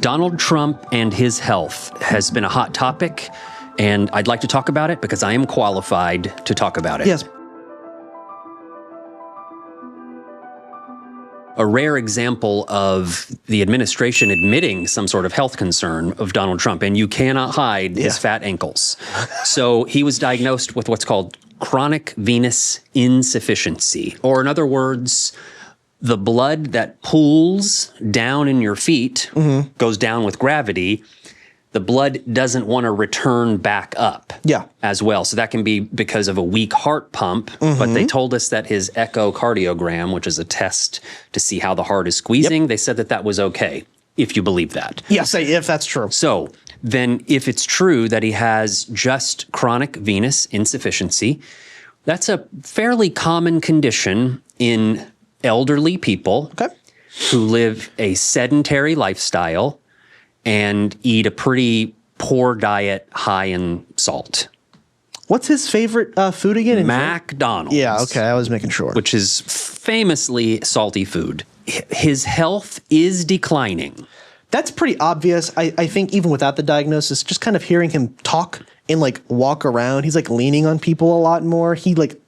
Donald Trump and his health has been a hot topic, and I'd like to talk about it because I am qualified to talk about it. Yes. A rare example of the administration admitting some sort of health concern of Donald Trump, and you cannot hide his fat ankles. So he was diagnosed with what's called chronic venous insufficiency, or in other words, the blood that pools down in your feet goes down with gravity. The blood doesn't want to return back up as well. So that can be because of a weak heart pump. But they told us that his echocardiogram, which is a test to see how the heart is squeezing, they said that that was okay, if you believe that. Yes, if that's true. So then if it's true that he has just chronic venous insufficiency, that's a fairly common condition in elderly people who live a sedentary lifestyle and eat a pretty poor diet high in salt. What's his favorite food again? McDonald's. Yeah, okay, I was making sure. Which is famously salty food. His health is declining. That's pretty obvious. I think even without the diagnosis, just kind of hearing him talk and like walk around, he's like leaning on people a lot more. He like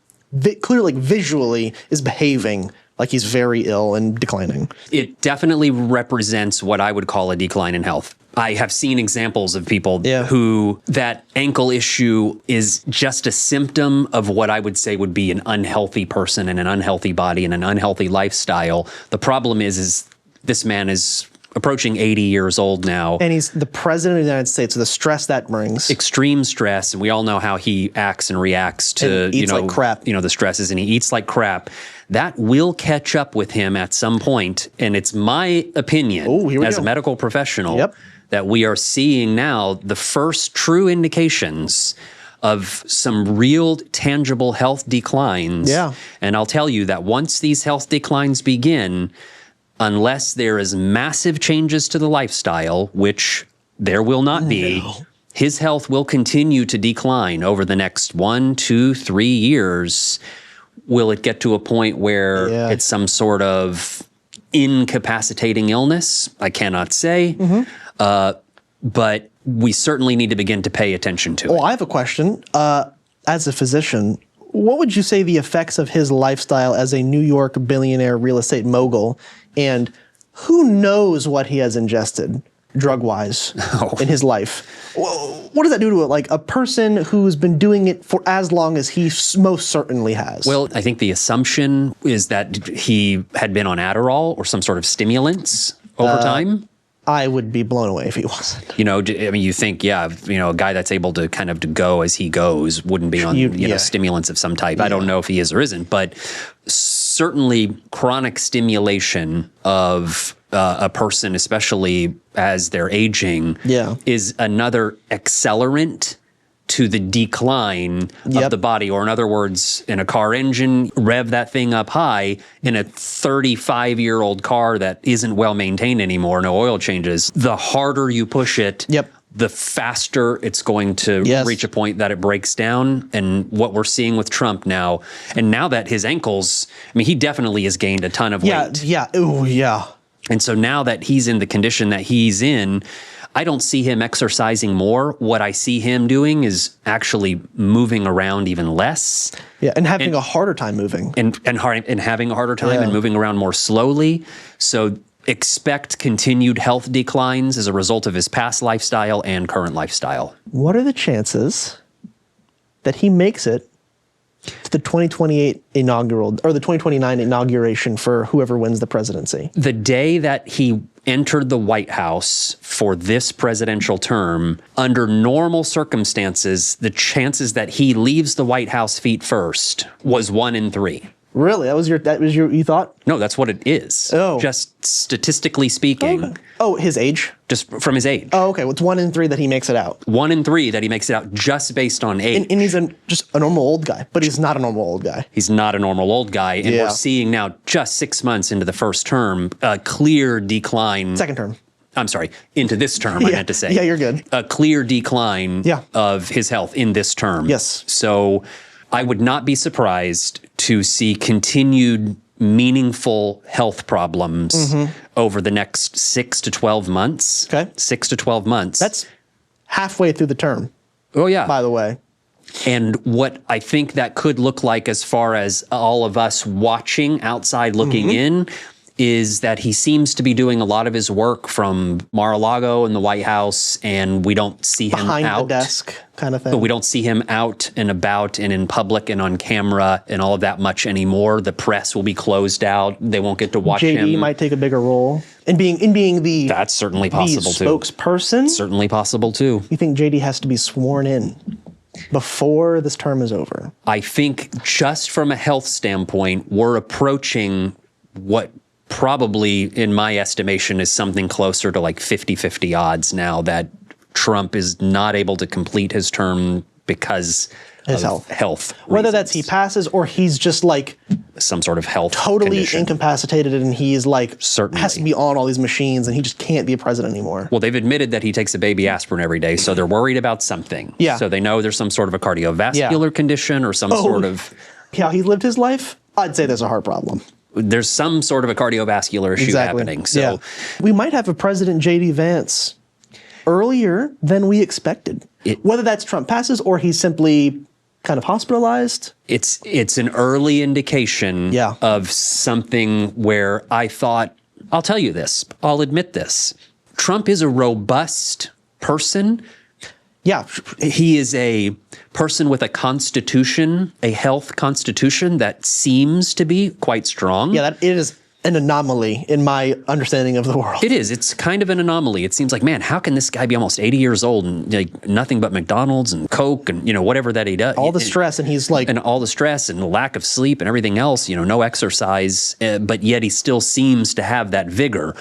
clearly like visually is behaving like he's very ill and declining. It definitely represents what I would call a decline in health. I have seen examples of people who that ankle issue is just a symptom of what I would say would be an unhealthy person and an unhealthy body and an unhealthy lifestyle. The problem is this man is approaching 80 years old now. And he's the president of the United States, so the stress that brings. Extreme stress, and we all know how he acts and reacts to, and eats like crap. The stresses, and he eats like crap. That will catch up with him at some point, and it's my opinion as a medical professional that we are seeing now the first true indications of some real tangible health declines. And I'll tell you that once these health declines begin, unless there is massive changes to the lifestyle, which there will not be, his health will continue to decline over the next 1, 2, 3 years. Will it get to a point where it's some sort of incapacitating illness? I cannot say, but we certainly need to begin to pay attention to it. I have a question. As a physician, what would you say the effects of his lifestyle as a New York billionaire real estate mogul, and who knows what he has ingested drug-wise in his life? What does that do to like a person who's been doing it for as long as he most certainly has? Well, I think the assumption is that he had been on Adderall or some sort of stimulants over time. I would be blown away if he wasn't. I mean, you think, a guy that's able to kind of to go as he goes wouldn't be on stimulants of some type. I don't know if he is or isn't, but certainly chronic stimulation of a person, especially as they're aging, is another accelerant to the decline of the body. Or in other words, in a car engine, rev that thing up high. In a 35-year-old car that isn't well maintained anymore, no oil changes, the harder you push it, the faster it's going to reach a point that it breaks down. And what we're seeing with Trump now, and now that his ankles, I mean, he definitely has gained a ton of weight. And so now that he's in the condition that he's in, I don't see him exercising more. What I see him doing is actually moving around even less. And having a harder time moving. And having a harder time and moving around more slowly. So expect continued health declines as a result of his past lifestyle and current lifestyle. What are the chances that he makes it to the 2028 inaugural, or the 2029 inauguration for whoever wins the presidency? The day that he entered the White House for this presidential term, under normal circumstances, the chances that he leaves the White House feet first was 1 in 3. Really? You thought? No, that's what it is. Just statistically speaking. His age? Just from his age. Okay. Well, it's 1 in 3 that he makes it out. 1 in 3 that he makes it out just based on age. And he's just a normal old guy, but he's not a normal old guy. He's not a normal old guy. And we're seeing now, just 6 months into the first term, a clear decline. Second term. I'm sorry, into this term, I meant to say. Yeah, you're good. A clear decline of his health in this term. Yes. So I would not be surprised to see continued meaningful health problems over the next 6 to 12 months. Okay. 6 to 12 months. That's halfway through the term. Oh, yeah. By the way. And what I think that could look like as far as all of us watching outside looking in is that he seems to be doing a lot of his work from Mar-a-Lago in the White House, and we don't see him Behind out. the desk kind of thing. But we don't see him out and about and in public and on camera and all of that much anymore. The press will be closed out. They won't get to watch him. JD might take a bigger role in being the That's certainly possible too. Spokesperson. Certainly possible too. You think JD has to be sworn in before this term is over? I think just from a health standpoint, we're approaching what probably, in my estimation, is something closer to like 50-50 odds now that Trump is not able to complete his term because His of health Whether reasons. that's he passes or he's just like Some sort of health totally condition. incapacitated and he's like Certainly. has to be on all these machines and he just can't be a president anymore. Well, they've admitted that he takes a baby aspirin every day, so they're worried about something. Yeah. So they know there's some sort of a cardiovascular condition or some sort of... How he lived his life? I'd say there's a heart problem. There's some sort of a cardiovascular issue happening. So we might have a President JD Vance earlier than we expected. Whether that's Trump passes or he's simply kind of hospitalized. it's an early indication of something where I thought, I'll tell you this, I'll admit this. Trump is a robust person. Yeah. He is a person with a constitution, a health constitution that seems to be quite strong. Yeah, it is an anomaly in my understanding of the world. It is. It's kind of an anomaly. It seems like, man, how can this guy be almost 80 years old and like nothing but McDonald's and Coke and, whatever that he does. All the stress and he's like... And all the stress and the lack of sleep and everything else, no exercise, but yet he still seems to have that vigor.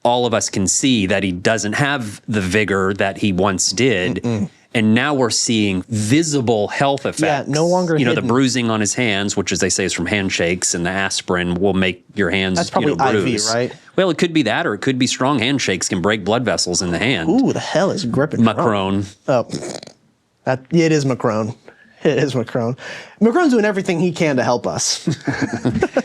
All of us can see that he doesn't have the vigor that he once did. And now we're seeing visible health effects. Yeah, no longer the hidden. bruising on his hands, which as they say is from handshakes, and the aspirin will make your hands That's probably bruise. IV, right? Well, it could be that, or it could be strong handshakes can break blood vessels in the hand. Ooh, the hell is gripping Trump? Macron. Oh, it is Macron. It is Macron. Macron's doing everything he can to help us.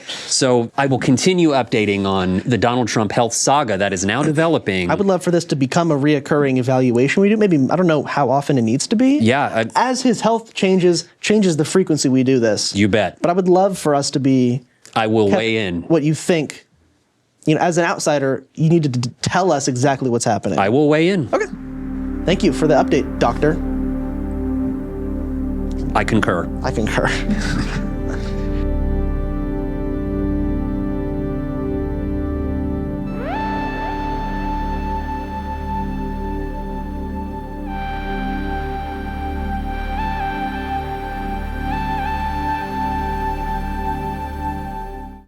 So I will continue updating on the Donald Trump health saga that is now developing. I would love for this to become a reoccurring evaluation we do. Maybe, I don't know how often it needs to be. Yeah. As his health changes the frequency we do this. You bet. But I would love for us to be... I will weigh in. What you think. As an outsider, you need to tell us exactly what's happening. I will weigh in. Okay. Thank you for the update, Doctor. I concur. I concur.